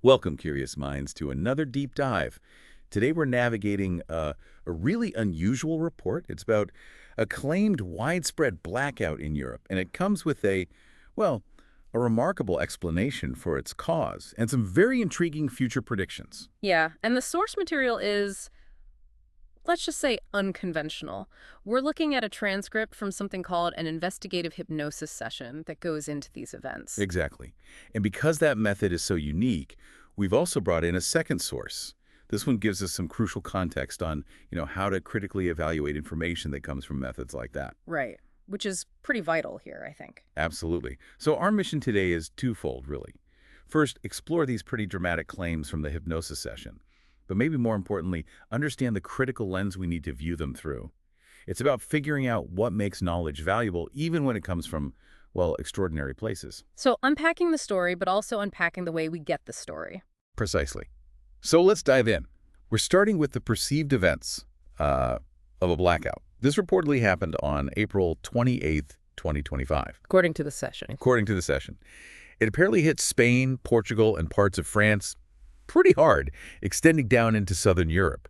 Welcome, curious minds, to another deep dive. Today we're navigating a really unusual report. It's about a claimed widespread blackout in Europe, and it comes with well, a remarkable explanation for its cause and some very intriguing future predictions. Yeah, and the source material is, let's just say, unconventional. We're looking at a transcript from something called an investigative hypnosis session that goes into these events. Exactly. And because that method is so unique, we've also brought in a second source. This one gives us some crucial context on, how to critically evaluate information that comes from methods like that. Right, which is pretty vital here, I think. Absolutely. So our mission today is twofold, really. First, explore these pretty dramatic claims from the hypnosis session. But maybe more importantly, understand the critical lens we need to view them through. It's about figuring out what makes knowledge valuable, even when it comes from, well, extraordinary places. So unpacking the story, but also unpacking the way we get the story. Precisely. So let's dive in. We're starting with the perceived events of a blackout. This reportedly happened on April 28th, 2025. According to the session. According to the session. It apparently hit Spain, Portugal, and parts of France pretty hard, extending down into southern Europe.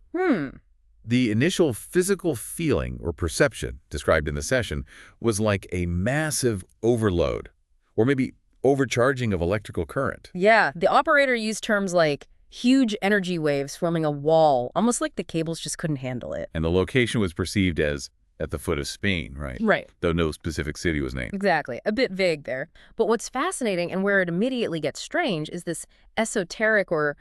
The initial physical feeling or perception described in the session was like a massive overload, or maybe overcharging of electrical current. Yeah, the operator used terms like huge energy waves forming a wall, almost like the cables just couldn't handle it. And the location was perceived as at the foot of Spain, right? Right. Though no specific city was named. Exactly. A bit vague there. But what's fascinating and where it immediately gets strange is this esoteric or,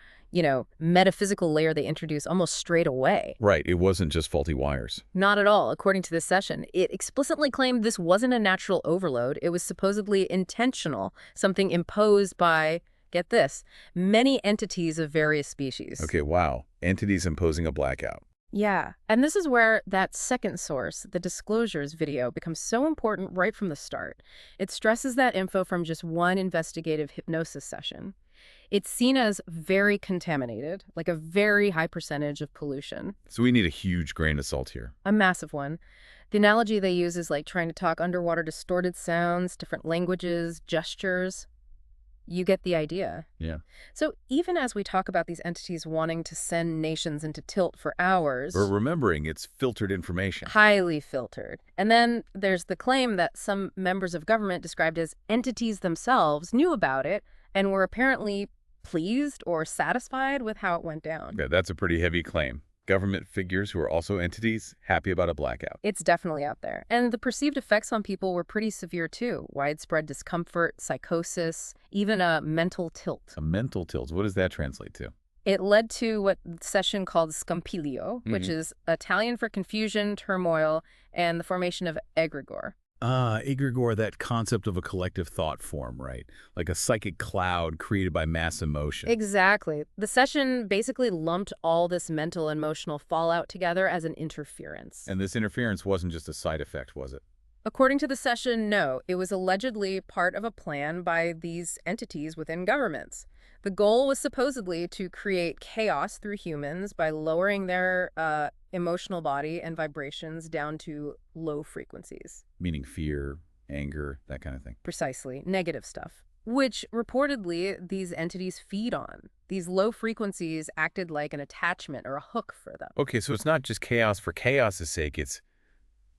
metaphysical layer they introduce almost straight away. Right. It wasn't just faulty wires. Not at all. According to this session, it explicitly claimed this wasn't a natural overload. It was supposedly intentional, something imposed by, get this, many entities of various species. Okay, wow. Entities imposing a blackout. Yeah, and this is where that second source, the disclosures video, becomes so important right from the start. It stresses that info from just one investigative hypnosis session. It's seen as very contaminated, like a very high percentage of pollution. So we need a huge grain of salt here. A massive one. The analogy they use is like trying to talk underwater distorted sounds, different languages, gestures. You get the idea. Yeah. So even as we talk about these entities wanting to send nations into tilt for hours... We're remembering it's filtered information. Highly filtered. And then there's the claim that some members of government described as entities themselves knew about it and were apparently pleased or satisfied with how it went down. Okay, that's a pretty heavy claim. Government figures who are also entities happy about a blackout. It's definitely out there. And the perceived effects on people were pretty severe too. Widespread discomfort, psychosis, even a mental tilt. A mental tilt. What does that translate to? It led to what the session called scompiglio, which is Italian for confusion, turmoil, and the formation of egregore. Egregore, that concept of a collective thought form, right? Like a psychic cloud created by mass emotion. Exactly. The session basically lumped all this mental and emotional fallout together as an interference. And this interference wasn't just a side effect, was it? According to the session, no. It was allegedly part of a plan by these entities within governments. The goal was supposedly to create chaos through humans by lowering their emotional body and vibrations down to low frequencies. Meaning fear, anger, that kind of thing. Precisely. Negative stuff. Which, reportedly, these entities feed on. These low frequencies acted like an attachment or a hook for them. Okay, so it's not just chaos for chaos's sake, it's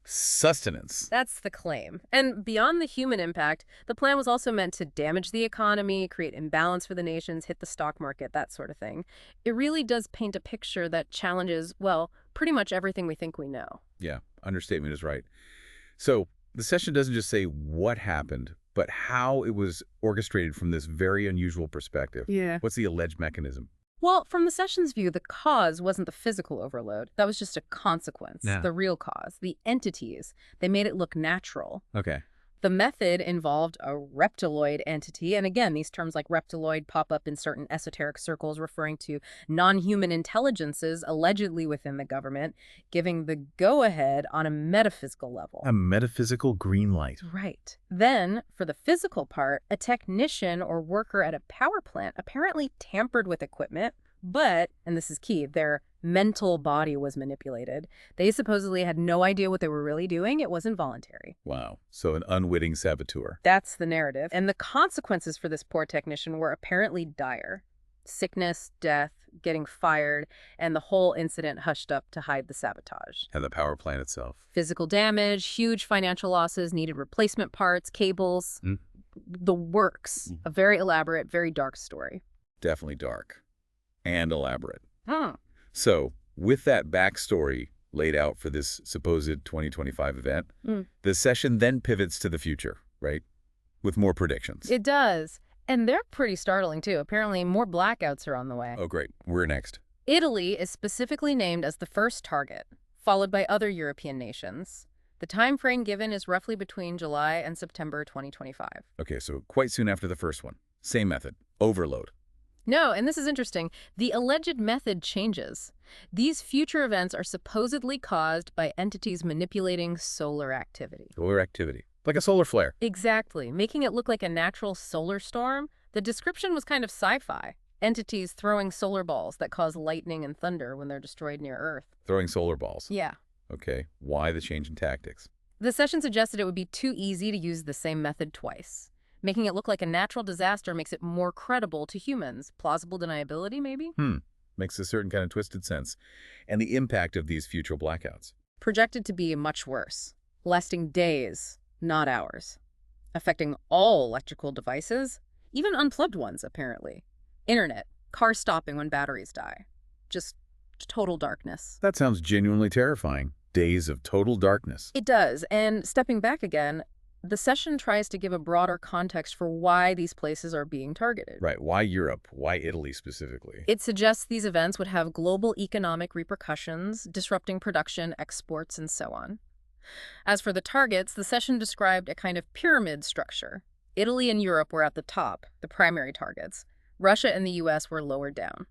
sustenance. That's the claim. And beyond the human impact, the plan was also meant to damage the economy, create imbalance for the nations, hit the stock market, that sort of thing. It really does paint a picture that challenges, well, pretty much everything we think we know. Yeah, understatement is right. So the session doesn't just say what happened, but how it was orchestrated from this very unusual perspective. Yeah. What's the alleged mechanism? Well, from the session's view, the cause wasn't the physical overload. That was just a consequence. Yeah. The real cause. The entities. They made it look natural. Okay. The method involved a reptiloid entity, and again, these terms like reptiloid pop up in certain esoteric circles referring to non-human intelligences allegedly within the government, giving the go-ahead on a metaphysical level. A metaphysical green light. Right. Then, for the physical part, a technician or worker at a power plant apparently tampered with equipment, but, and this is key, their mental body was manipulated. They supposedly had no idea what they were really doing. It was involuntary. Wow. So an unwitting saboteur. That's the narrative. And the consequences for this poor technician were apparently dire. Sickness, death, getting fired, and the whole incident hushed up to hide the sabotage. And the power plant itself. Physical damage, huge financial losses, needed replacement parts, cables, the works. A very elaborate, very dark story. Definitely dark and elaborate. Huh. So, with that backstory laid out for this supposed 2025 event, the session then pivots to the future, right? With more predictions. It does. And they're pretty startling, too. Apparently, more blackouts are on the way. Oh, great. We're next. Italy is specifically named as the first target, followed by other European nations. The time frame given is roughly between July and September 2025. Okay, so quite soon after the first one. Same method. Overload. No, and this is interesting. The alleged method changes. These future events are supposedly caused by entities manipulating solar activity. Solar activity. Like a solar flare. Exactly, making it look like a natural solar storm. The description was kind of sci-fi. Entities throwing solar balls that cause lightning and thunder when they're destroyed near Earth. Throwing solar balls. Yeah. Okay, why the change in tactics? The session suggested it would be too easy to use the same method twice. Making it look like a natural disaster makes it more credible to humans. Plausible deniability, maybe? Makes a certain kind of twisted sense. And the impact of these future blackouts. Projected to be much worse. Lasting days, not hours. Affecting all electrical devices, even unplugged ones, apparently. Internet, cars stopping when batteries die. Just total darkness. That sounds genuinely terrifying. Days of total darkness. It does, and stepping back again, the session tries to give a broader context for why these places are being targeted. Right, why Europe? Why Italy specifically? It suggests these events would have global economic repercussions, disrupting production, exports, and so on. As for the targets, the session described a kind of pyramid structure. Italy and Europe were at the top, the primary targets. Russia and the US were lower down.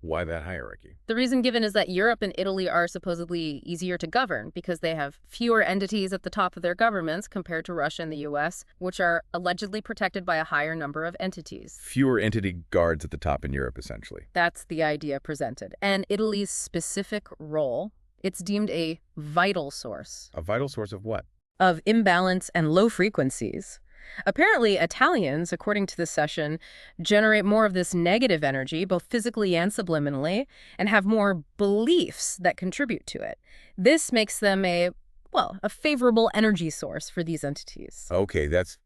Why that hierarchy? The reason given is that Europe and Italy are supposedly easier to govern because they have fewer entities at the top of their governments compared to Russia and the US, which are allegedly protected by a higher number of entities. Fewer entity guards at the top in Europe, essentially. That's the idea presented. And Italy's specific role, it's deemed a vital source. A vital source of what? Of imbalance and low frequencies. Apparently, Italians, according to this session, generate more of this negative energy, both physically and subliminally, and have more beliefs that contribute to it. This makes them a favorable energy source for these entities. Okay, that's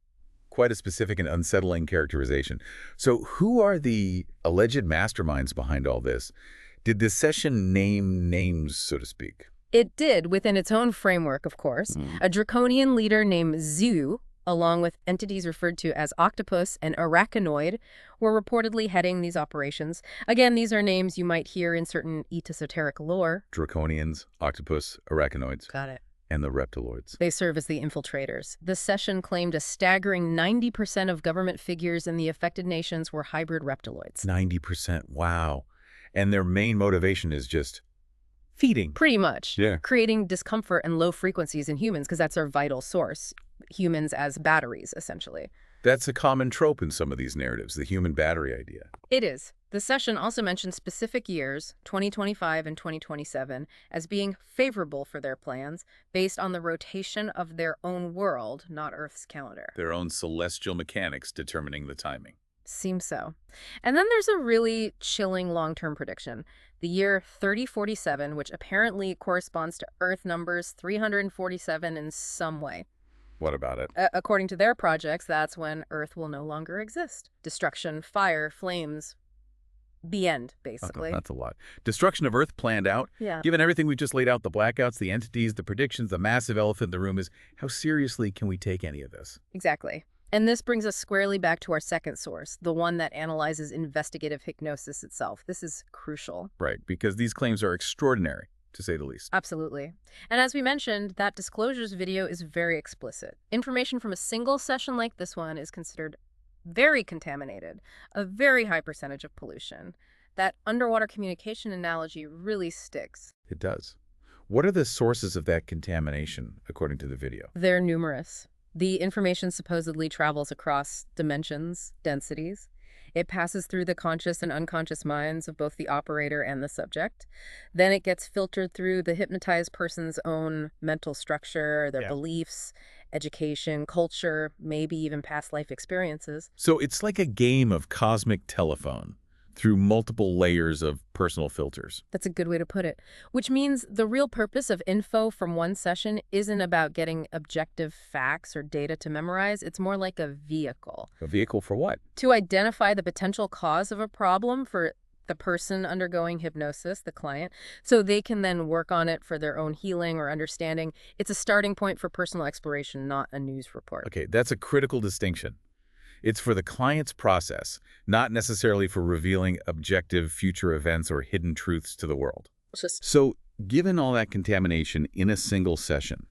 quite a specific and unsettling characterization. So who are the alleged masterminds behind all this? Did this session name names, so to speak? It did, within its own framework, of course. A draconian leader named Zu, along with entities referred to as octopus and arachnoid, were reportedly heading these operations. Again, these are names you might hear in certain esoteric lore. Draconians, octopus, arachnoids. Got it. And the reptiloids. They serve as the infiltrators. The session claimed a staggering 90% of government figures in the affected nations were hybrid reptiloids. 90%, wow. And their main motivation is just feeding. Pretty much. Yeah. Creating discomfort and low frequencies in humans because that's our vital source. Humans as batteries, essentially. That's a common trope in some of these narratives, the human battery idea. It is. The session also mentioned specific years, 2025 and 2027, as being favorable for their plans based on the rotation of their own world, not Earth's calendar. Their own celestial mechanics determining the timing. Seems so. And then there's a really chilling long-term prediction. The year 3047, which apparently corresponds to Earth numbers 347 in some way. What about it? According to their projects, that's when Earth will no longer exist. Destruction, fire, flames. The end, basically. That's a lot. Destruction of Earth planned out? Yeah. Given everything we've just laid out, the blackouts, the entities, the predictions, the massive elephant in the room is, how seriously can we take any of this? Exactly. And this brings us squarely back to our second source, the one that analyzes investigative hypnosis itself. This is crucial. Right, because these claims are extraordinary, to say the least. Absolutely. And as we mentioned, that disclosures video is very explicit. Information from a single session like this one is considered very contaminated, a very high percentage of pollution. That underwater communication analogy really sticks. It does. What are the sources of that contamination, according to the video? They're numerous. The information supposedly travels across dimensions, densities. It passes through the conscious and unconscious minds of both the operator and the subject. Then it gets filtered through the hypnotized person's own mental structure, their beliefs, education, culture, maybe even past life experiences. So it's like a game of cosmic telephone. through multiple layers of personal filters. That's a good way to put it. Which means the real purpose of info from one session isn't about getting objective facts or data to memorize. It's more like a vehicle. A vehicle for what? To identify the potential cause of a problem for the person undergoing hypnosis, the client, so they can then work on it for their own healing or understanding. It's a starting point for personal exploration, not a news report. Okay, that's a critical distinction. It's for the client's process, not necessarily for revealing objective future events or hidden truths to the world. So, given all that contamination in a single session,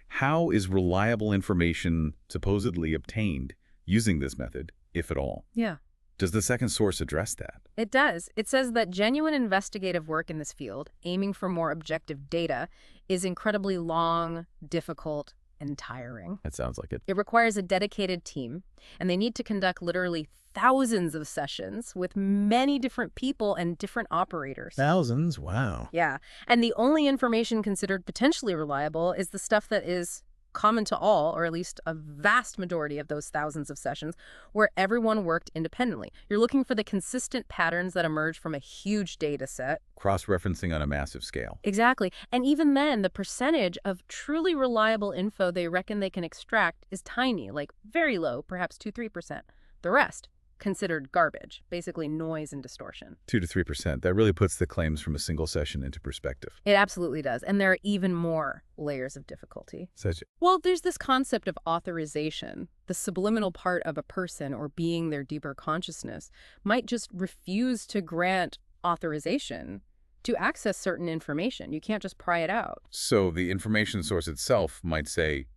how is reliable information supposedly obtained using this method, if at all? Yeah. Does the second source address that? It does. It says that genuine investigative work in this field, aiming for more objective data, is incredibly long, difficult, and tiring. That sounds like it. It requires a dedicated team, and they need to conduct literally thousands of sessions with many different people and different operators. Thousands? Wow. Yeah, and the only information considered potentially reliable is the stuff that is common to all, or at least a vast majority of those thousands of sessions, where everyone worked independently. You're looking for the consistent patterns that emerge from a huge data set. Cross-referencing on a massive scale. Exactly. And even then, the percentage of truly reliable info they reckon they can extract is tiny, like very low, perhaps 2–3%. The rest, considered garbage, basically noise and distortion. 2 to 3%. That really puts the claims from a single session into perspective. It absolutely does. And there are even more layers of difficulty. Such Well, there's this concept of authorization. The subliminal part of a person or being their deeper consciousness might just refuse to grant authorization to access certain information. You can't just pry it out. So the information source itself might say,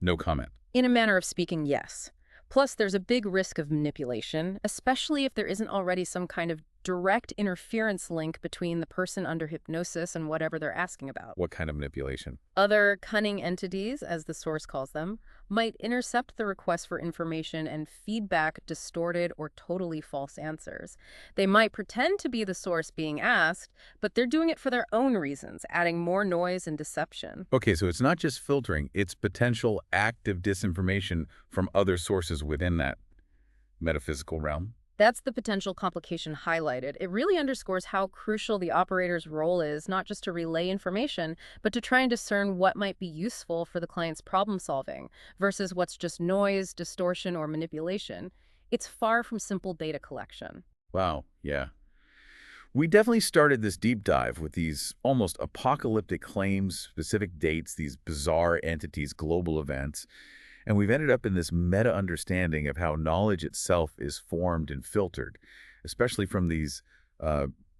no comment. In a manner of speaking, yes. Plus, there's a big risk of manipulation, especially if there isn't already some kind of direct interference link between the person under hypnosis and whatever they're asking about. What kind of manipulation? Other cunning entities, as the source calls them, might intercept the request for information and feed back distorted or totally false answers. They might pretend to be the source being asked, but they're doing it for their own reasons, adding more noise and deception. Okay, so it's not just filtering, it's potential active disinformation from other sources within that metaphysical realm. That's the potential complication highlighted. It really underscores how crucial the operator's role is, not just to relay information, but to try and discern what might be useful for the client's problem solving versus what's just noise, distortion, or manipulation. It's far from simple data collection. Wow, yeah. We definitely started this deep dive with these almost apocalyptic claims, specific dates, these bizarre entities, global events. And we've ended up in this meta-understanding of how knowledge itself is formed and filtered, especially from these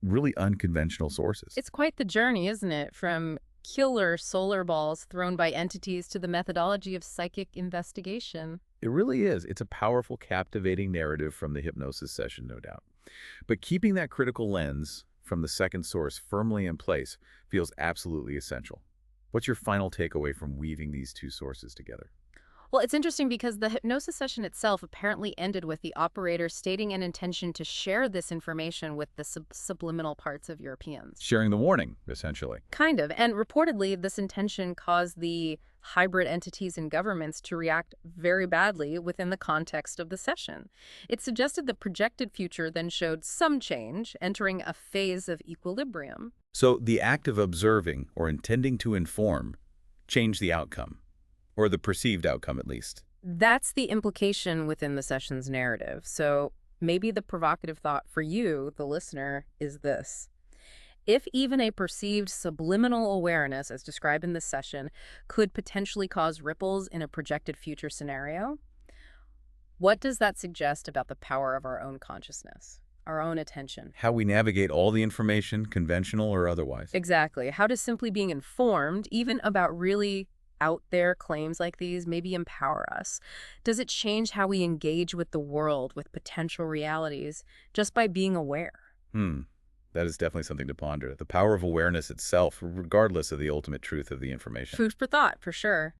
really unconventional sources. It's quite the journey, isn't it? From killer solar balls thrown by entities to the methodology of psychic investigation. It really is. It's a powerful, captivating narrative from the hypnosis session, no doubt. But keeping that critical lens from the second source firmly in place feels absolutely essential. What's your final takeaway from weaving these two sources together? Well, it's interesting because the hypnosis session itself apparently ended with the operator stating an intention to share this information with the subliminal parts of Europeans. Sharing the warning, essentially. Kind of. And reportedly, this intention caused the hybrid entities and governments to react very badly within the context of the session. It suggested the projected future then showed some change, entering a phase of equilibrium. So the act of observing or intending to inform changed the outcome. Or the perceived outcome, at least. That's the implication within the session's narrative. So maybe the provocative thought for you, the listener, is this. If even a perceived subliminal awareness, as described in this session, could potentially cause ripples in a projected future scenario, what does that suggest about the power of our own consciousness, our own attention? How we navigate all the information, conventional or otherwise. Exactly. How does simply being informed, even about really out there claims like these, maybe empower us? Does it change how we engage with the world, with potential realities, just by being aware? That is definitely something to ponder. The power of awareness itself, regardless of the ultimate truth of the information. Food for thought, for sure.